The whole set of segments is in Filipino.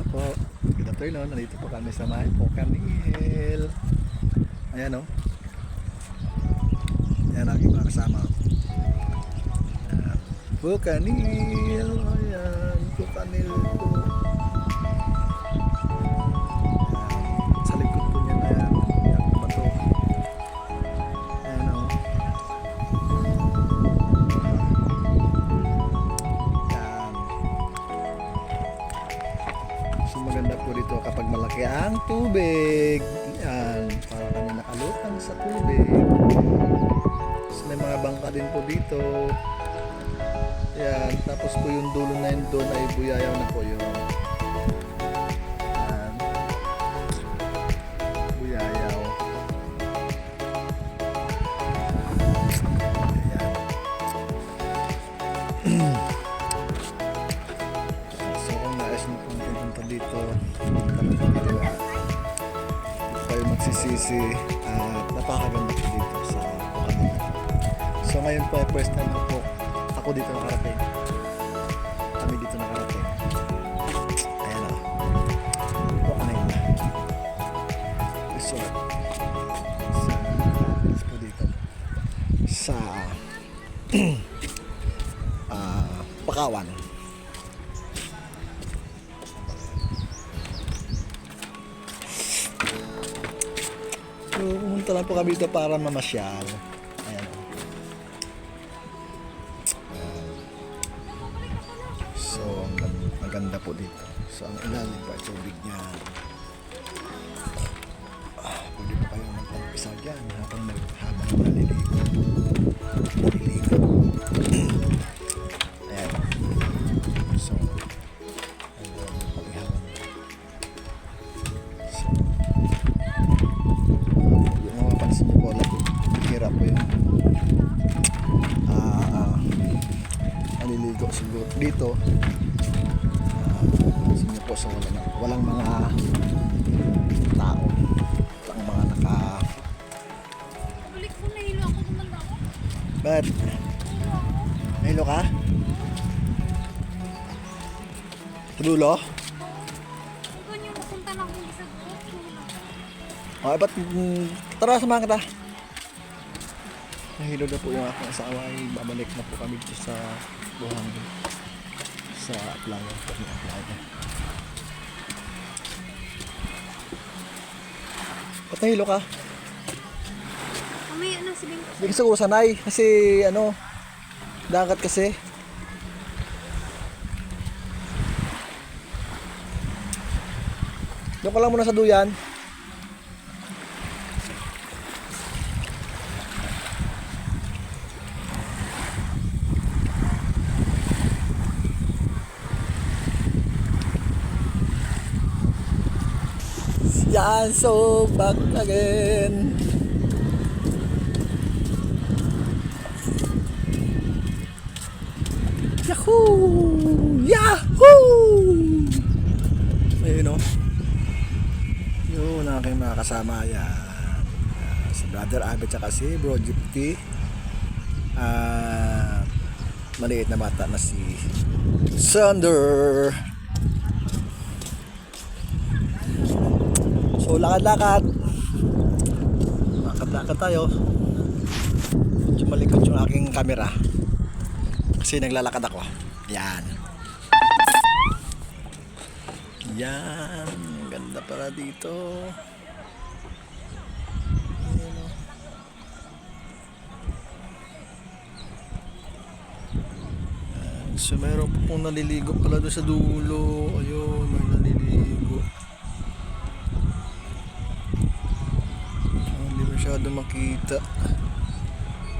po. Good afternoon. Nandito po kami sa may Pucanil. Ayan o. Ayan aking mga kasama. Pucanil. Ayan. Pucanil po. Sa likod po niya na yan. Ayan po ba ito? Ayan o. Maganda po dito kapag malaki ang tubig. Yan, para kami nakalutang sa tubig. Tapos may mga bangka din po dito. Yan, tapos po yung dulo na yun doon ay buyayaw na po yun. Yan. Buyayaw. Ayan. So kung nais mo pong pumunta dito, kaliwa, kayo magsisisi at napakaganda po dito sa Pucanil. So ngayon po ay first time po ako dito nakarating. Kami dito nakarating. Ayan o. Pucanil Resort. Sa po dito. Sa Pakawan. So, pumunta lang po kami dito para mamasyal. Ayan. So, ang ganda po dito. So, ang ilalim pa tubig niya. Pwede po kayong magpapisa dyan habang naliligo. Ayan. So, hirap po yung naliligo siguro dito. Pansin niyo po sa walang mga tao, walang mga Balik ko, nahilo ako, tumanda ako. Ba't? Nahilo ka? Sa dulo? Kung yung mapunta na akong isa ko, Okay, ba't tara samahan kita. Nahilo na po yung aking asawa ay babalik na po kami dito sa Buhangin sa playa. Ba't nahilo ka? mamaya na si Bing. Hindi ka siguro sanay kasi dagat kasi. Doon ka lang muna sa duyan. Yan, so back again. Yahoo! Yahoo! Ayun o. Yun, aking mga kasama yan. Si Brother Abet tsaka si Bro Gypty. Maliit na bata na si Sander. So lakad-lakad. Lakad-lakad tayo. Medyo malikot yung aking camera kasi naglalakad ako. Yan. Yan. Ganda para dito. Ayan o. So meron po pong naliligo pala doon sa dulo. Ayun, may naliligo. Hindi masyado makita.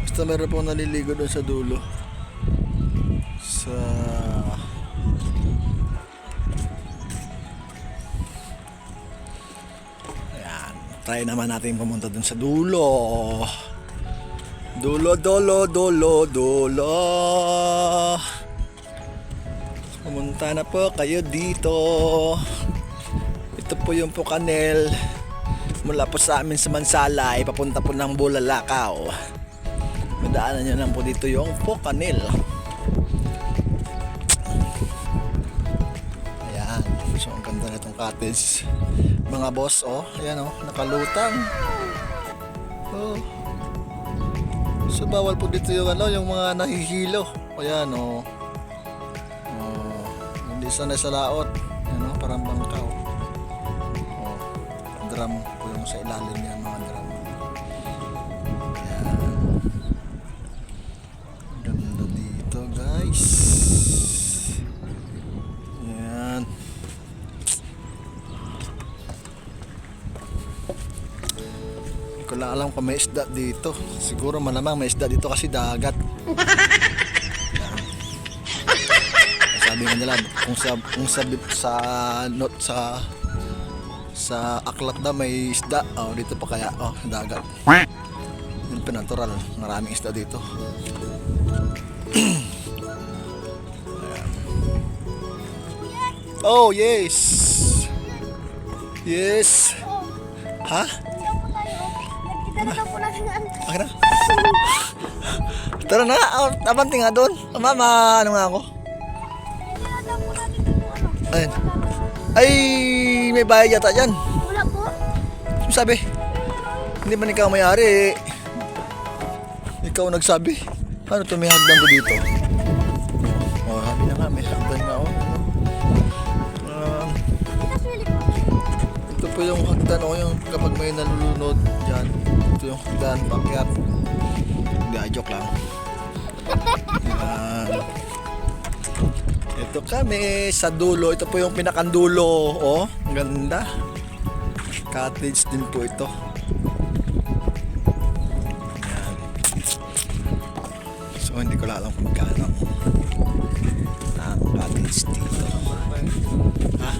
Basta meron po naliligo doon sa dulo. Sa ayan, try naman natin pumunta doon sa dulo. Dulo. Pumunta na po kayo dito. Ito po yung Pucanil. Mula po sa amin sa Mansalay, papunta po ng Bulalakaw. Madaanan nyo lang po dito yung Pucanil. Ayan. So ang ganda na ito cottage. Mga boss, oh. Ayan, oh. Nakalutang. Oh. So, bawal po dito yung, yung mga nahihilo. Ayan, oh. Oh. Hindi sanay sa laot. Ayan, oh. Parang bangka, oh. Oh. Drum po yung sa ilalim niya, mga drum. Ayan. Ganda dito, guys. Ayan. Hindi ko lang alam kung may isda dito. Siguro malamang may isda dito kasi dagat. Ayan. Sabi nga nila kung sa aklat daw may isda. Oh, dito pa kaya dagat. Yun pa natural, maraming isda dito. Oh, yes. Yes. Ha? Nagkita na po natin ang Akin na. Tara na. Oh, tabanting nga doon. Mama, ano nga ako? nagkita po natin ang Ayun. Ay, may bayad yata dyan. Wala po. Ano sabi? Hindi man ikaw may-ari. Ikaw nagsabi. Ano to, may hagdan to dito? Oh, sabi na nga, may hagdan nga. Oh. Pinaswili po. Ito po yung hagdan, yung kapag may nalulunod dyan. Ito yung hagdan, pakyat. Hindi, joke lang. Yan. Ito kami sa dulo. Ito po yung pinakandulo. Oh, ang ganda. Cottage din po ito. Yan. So, hindi ko lang alam kung magkano ang cottage dito. Ha?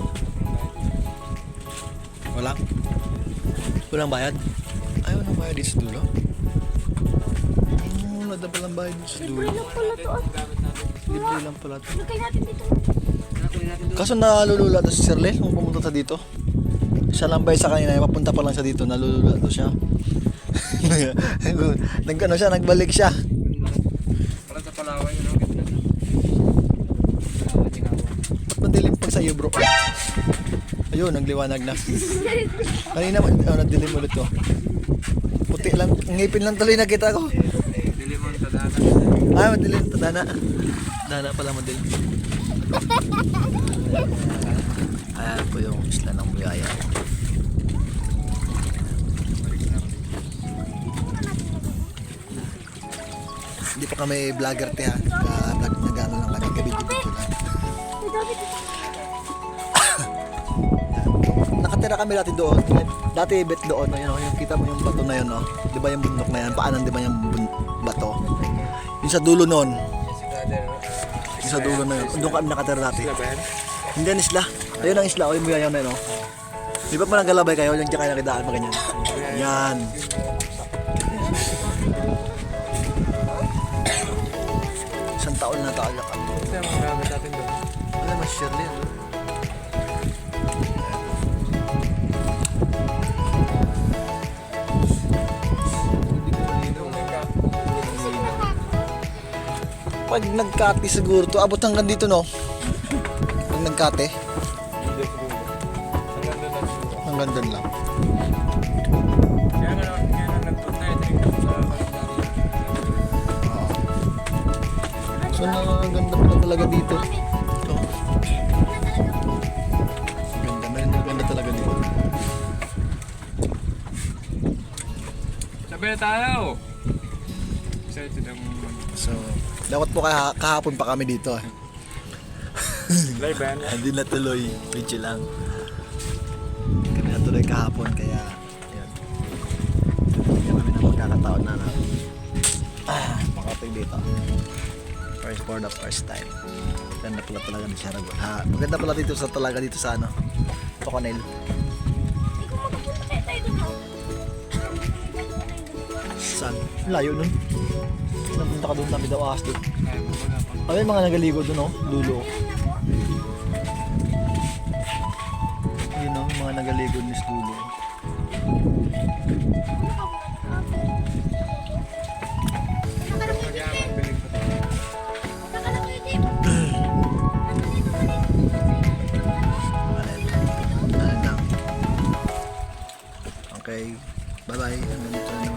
Walang bayad? Ay, walang bayad dito sa dulo? Wala na palang bayad dito sa dulo. Wala pala to. Libre lang pala ito. Lagay natin dito. Kaso nalulula to si Sirle nung pumunta sa dito. Siya lang ba sa kanina, papunta pa lang siya dito, nalulula to siya. Nagbalik siya. Para sa Palaway, ano? Ba't madilim pag sa iyo, bro? Ayun, nagliwanag na. Kanina, nagdilim ulit to. Puti lang, ngipin lang tuloy nakita ko. Dilimon sa dana. Ah, madilim to, dana. Dana pala madilim. Ayan po yung isla ng Buyaya. Hindi pa kami vlogger te ha. Nag-ano lang kami, kabidyo-bidyo lang. Nakatira kami dati doon. Dati bet doon, yung kita mo yung bato na yun, no? Di ba yung bundok na yan? Paanan di ba yung bato? Yung sa dulo noon. Si brother, Yung sa dulo na yun. Doon kami nakatira dati. Isla ba yan? Hindi ang isla. Ayun ang isla. O yung Buyayaw na yun, no? Di ba pa naggalabay kayo? Yung dyan kayo nakidaan pa ganyan. Yan. Isang taon na taal kami. Ito yung mga gamit natin doon. Ano mas Shirley? Ano? Pag nagkati siguro to, abot hanggang dito, no? Pag nagkati, Hindi siguro. Hanggang doon lang siguro. hanggang doon lang. Kaya nga nagpunta yung drink sa kalendaryo. So, ganda pala talaga dito. Ito. Ganda talaga dito. Sabi na tayo! Excited ang So, dapat po kahapon pa kami dito. live band. Hindi natuloy. Medyo lang. Kami natuloy kahapon, kaya yan. Kaya kami na magkakataon na makating dito. For the first time. Maganda pala talaga ni Saragot. Maganda pala dito sa talaga dito sa ano. Toconel. Saan? Layo nun. Napunta ka doon, dami daw ahas doon. Kaya mo wala pa. Ay, mga nagaligo doon, oh. Dulo. Yun, oh. Mga nagaligo ni Dulo. Kaya ang bilig ko. Okay. Bye-bye. Hanggang dito na lang